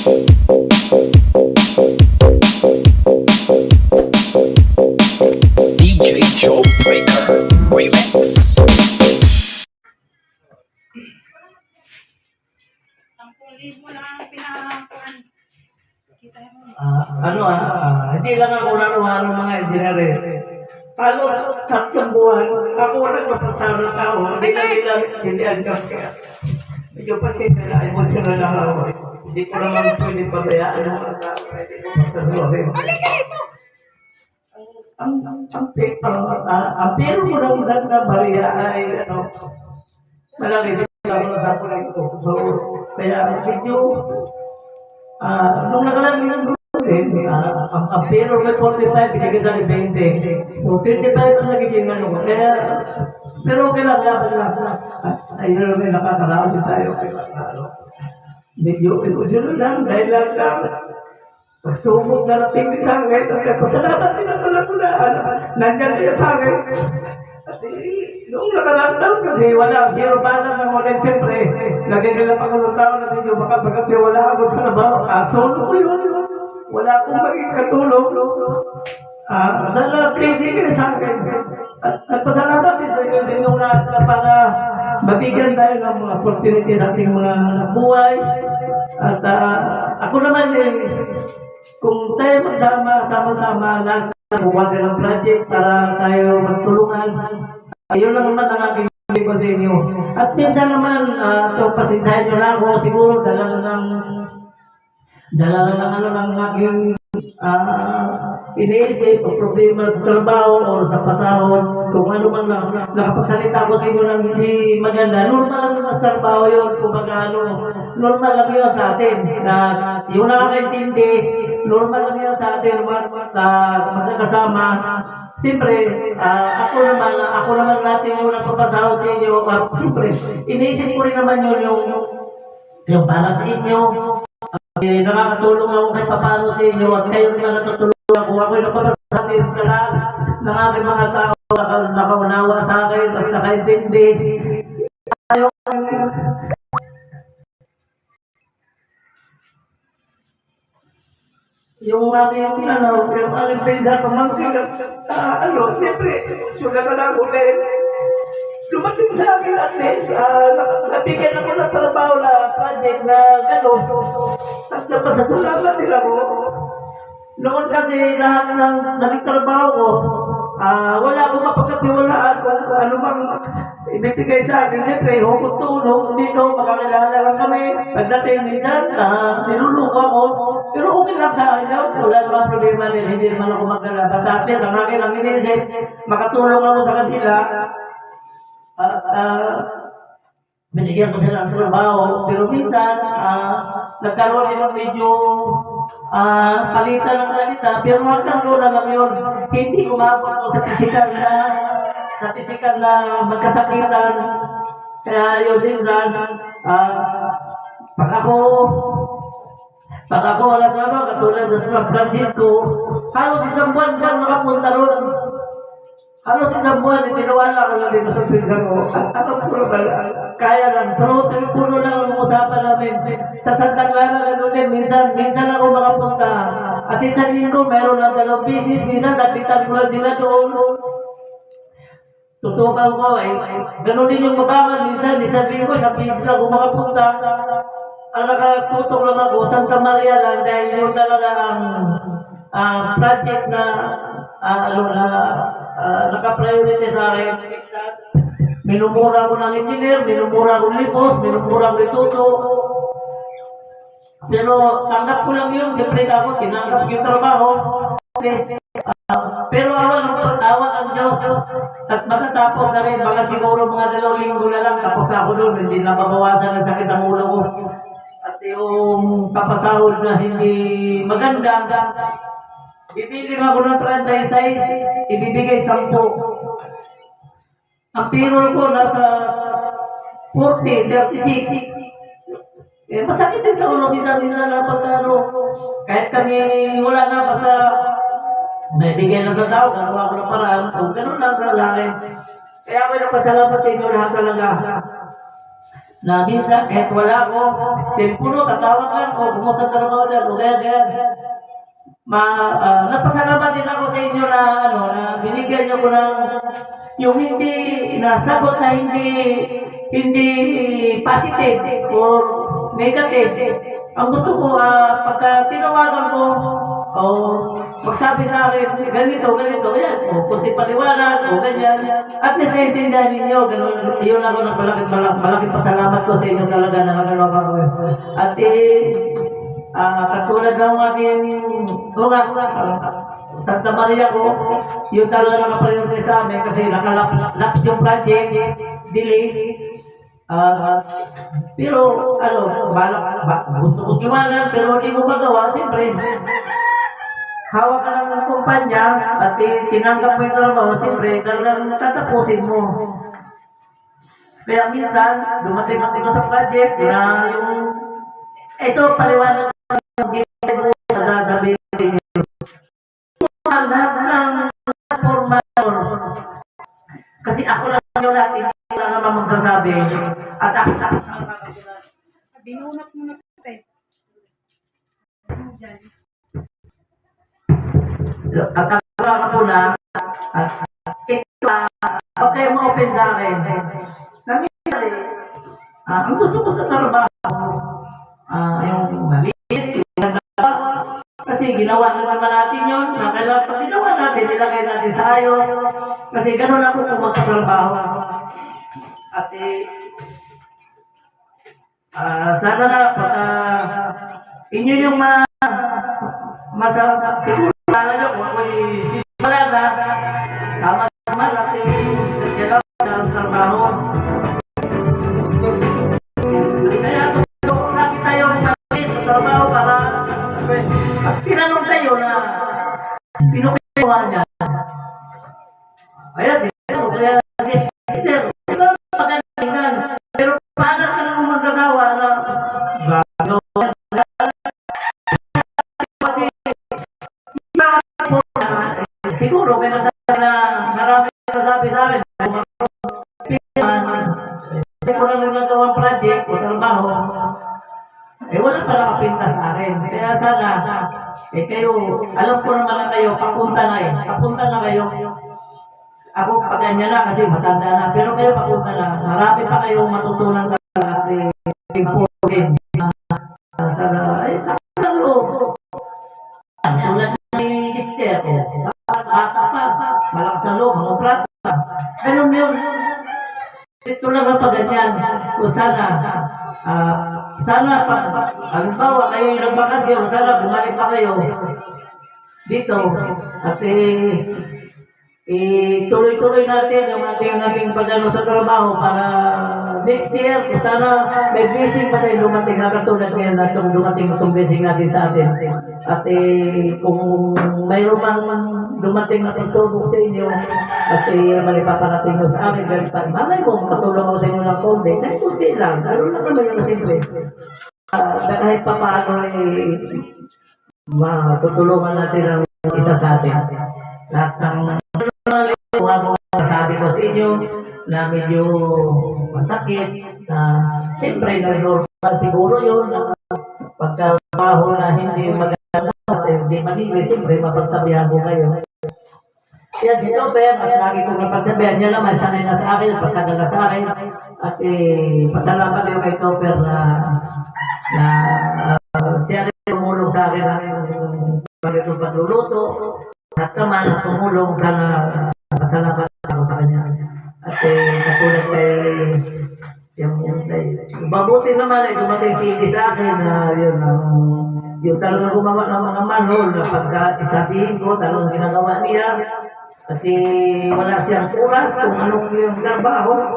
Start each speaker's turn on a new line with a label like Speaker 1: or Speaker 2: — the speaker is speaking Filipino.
Speaker 1: DJ Joe Breaker Remix.
Speaker 2: 10,000 lang pinakuan.
Speaker 3: Hindi lang ako nanuha ng mga engineer. Halos 3 buwan, ako nagpapasara tao, hindi na nila sindihan ka. Kaya medyo pasensya na, emotional lang ako. Hindi ko naman pwede pabayaan ng mga tao, hindi ko pasaluhin. Ang pero mo lang na bariya ay malaki lang sa pulis ko. So, kaya medyo, nung nakalang ang pero may 45, binigay sa akin 20. So, 35 ang nagiging Kaya, pero okay lang, laban lang. Ayun naman, nakakaraon din tayo. Medyo lang, dahil lang. Pagsubok na ng tingin sa akin, at pasalamat din ang palakulaan. Nandyan niya sa akin. At noong nakaraan taon kasi wala, zero balance ang model. Siyempre, lagyan nila pang tao na medyo baka wala ako sa nabaw. Solo ko yun. Wala akong maging katulong. Sana please kayo sa akin. At pasalamat din sa inyo din yung para mabigyan tayo ng mga opportunity sa ating mga buhay. At ako naman kung tayo sama-sama lang buwan ng project para tayo magtulungan. Ayun lang naman ang aking sabi ko sa inyo. At minsan naman, pasinsahin nyo lang ako, siguro dala ng aking iniisip o problema sa trabaho o sa pasahod. Kung ano man lang, nakapagsalita ko sa inyo ng hindi maganda, normal lang sa trabaho yun. Kung normal lang yun sa atin. Na yung nakakaintindi, normal lang yun sa atin. Magkakasama. Siyempre, ako naman natin yung nagpapasahod sa inyo. Siyempre, iniisip ko rin naman yun yung para sa inyo. Nakakatulong ako kahit paano sa inyo at kayo naman natutulungan ako. Ako'y napapasakit ka lang ng aking mga tao nakaunawa sa akin at nakaintindi. Yung aking yung aking pinsan pamangkin siyempre, sulat na lang ulit. Dumating sa akin at least, nabigyan ako ng trabaho na project na gano'n. At napasasalamat din ako. Noon kasi lahat ng nagtrabaho ko, wala akong mapagkatiwalaan kung ano bang ibibigay sa akin. Siyempre, hugot tulong dito, makakilala lang kami. Pagdating minsan, niluluka ko. Pero okay lang sa akin. Wala naman problema nila, hindi naman ako maglalaba. Sa akin, ang akin ang inisip, makatulong ako sa kanila. Binigyan ko sila ng trabaho, pero minsan nagkaroon din ng medyo palitan ng salita, pero hanggang doon lang yun, hindi umabot ko sa pisikal na magkasakitan. Kaya yun minsan, pag ako wala trabaho, katulad sa San Francisco, halos isang buwan nakapunta ron. Halos isang buwan, tinawala ko lang dito sa pinsan ko. At puro kaya lang. Pero puno lang ang usapan namin. Sa Santa Clara, gano'n din. Minsan ako makapunta. At isang linggo, meron lang 2 business. Minsan, sabitan ko lang sila doon. Tutukan ko, gano'n din yung mabangan. Minsan, isang linggo, sa business lang ako makapunta. Ang nakatutok lang ako, Santa Maria lang, dahil yun talaga ang project na naka-priority sa akin. Minumura ko ng engineer, minumura ko ng libos, minumura ko ng tuto. Pero tanggap ko lang yun, siyempre ako, tinanggap yung trabaho. Pero awa ang Diyos. At matatapos na rin, baka siguro mga 2 linggo na lang, tapos na ako doon, hindi na mabawasan ang sakit ang ulo ko. At yung kapasahod na hindi maganda, ibibigay ako ng 36, ibibigay 10. Ang payroll ko nasa 40, 36. Masakit din sa ulo, minsan na kahit kami wala na, basta may bigay lang sa tao, gagawa ko ng paraan, kung ganun lang sa akin. Kaya ako nagpasalamat sa inyo lahat talaga. Na minsan, kahit wala ako, telepono, tatawag lang ako, kumusta trabaho dyan, o kaya. Napasalamat din ako sa inyo na, na binigyan niyo ko ng yung hindi nasagot na hindi positive or negative. Ang gusto ko, pagka tinawagan ko, o magsabi sa akin, ganito, yan, o kunti paliwanag, o ganyan, at least naiintindihan ninyo, ganun, yun ako ng malaking pasalamat ko sa inyo talaga na nagalawa ko. At katulad ng aking, Santa Maria ko, yun talaga nakapalinti sa amin kasi nakalaps yung project, delay. Pero, gusto ko kiwanan, pero hindi mo magawa, siyempre. Hawak ka ng kumpanya at tinanggap mo yung trabaho, siyempre, talagang tatapusin mo. Kaya minsan, dumating ako sa project na yung, ito, paliwanag yung ginagawa sa sasabihin niyo. Lahat ng formal. Kasi ako lang yung lahat, hindi na naman magsasabi. At ako
Speaker 2: Binunat mo na tayo.
Speaker 3: at ako po na, huwag kayo ma-open sa akin. Nangyari, ang gusto ko sa trabaho, yung malis, yung kasi ginawa naman natin yun, kailangan pag ginawa natin, nilagay natin sa ayos, kasi ganun ako kung magkatrabaho. At sana na, pag inyo yung masarap, siguro, nyo, kung ako'y simula na, tama naman, at kailangan ng trabaho. Kaya gusto ko nakita yung malis sa trabaho para at tinanong kayo na sino kinuha niya. Ayan, kaya sister, diba magalingan? Pero paano ka naman magagawa na kasi siguro may nasabi na marami nasabi sa amin siguro na nagawang project o trabaho wala pa nakapinta sa akin. Kaya sana, kayo, alam ko naman na kayo, papunta na kayo. Ako pagkanya na kasi matanda na, pero kayo papunta na. Marami pa kayong matutunan at important. Sana, nakasang loob. Tulad ni Esther, bata pa, malakas ang loob, mga prata. Ganun yun. Ito lang ang pagganyan. O sana halimbawa kayo yung nagbakasyon, sana bumalik pa kayo dito at tuloy-tuloy natin yung ating pagano sa trabaho para next year, sana may blessing pa tayo dumating na katulad ngayon na itong dumating itong blessing natin sa atin. At kung mayroon mang dumating na pagsubok sa inyo at malipaparating mo sa akin, mamay kung matulong ako sa inyo ng konti, na kunti lang, lalo na naman yung simple. Kahit pa paano matutulungan natin ang isa sa atin. Lahat ng sabi ko sa inyo na medyo masakit, siyempre normal siguro yun, pagkabaho na hindi maganda, hindi manili, siyempre mapagsabihan ko kayo. Yan, si Topper, at lagi kong napagsabihan niya naman, sanay na sa akin, pagtagal na sa akin, at pasalamat din kay Topper na siya rin tumulong sa akin ng pagluluto, at naman tumulong sana, pasalamat ako sa kanya. At katulad kay mabuti naman ay dumating si Indy sa akin na yung talagang gumawa ng mga manhole na pagka isabihin ko, talagang ginagawa niya at wala siyang oras kung anong yung trabaho.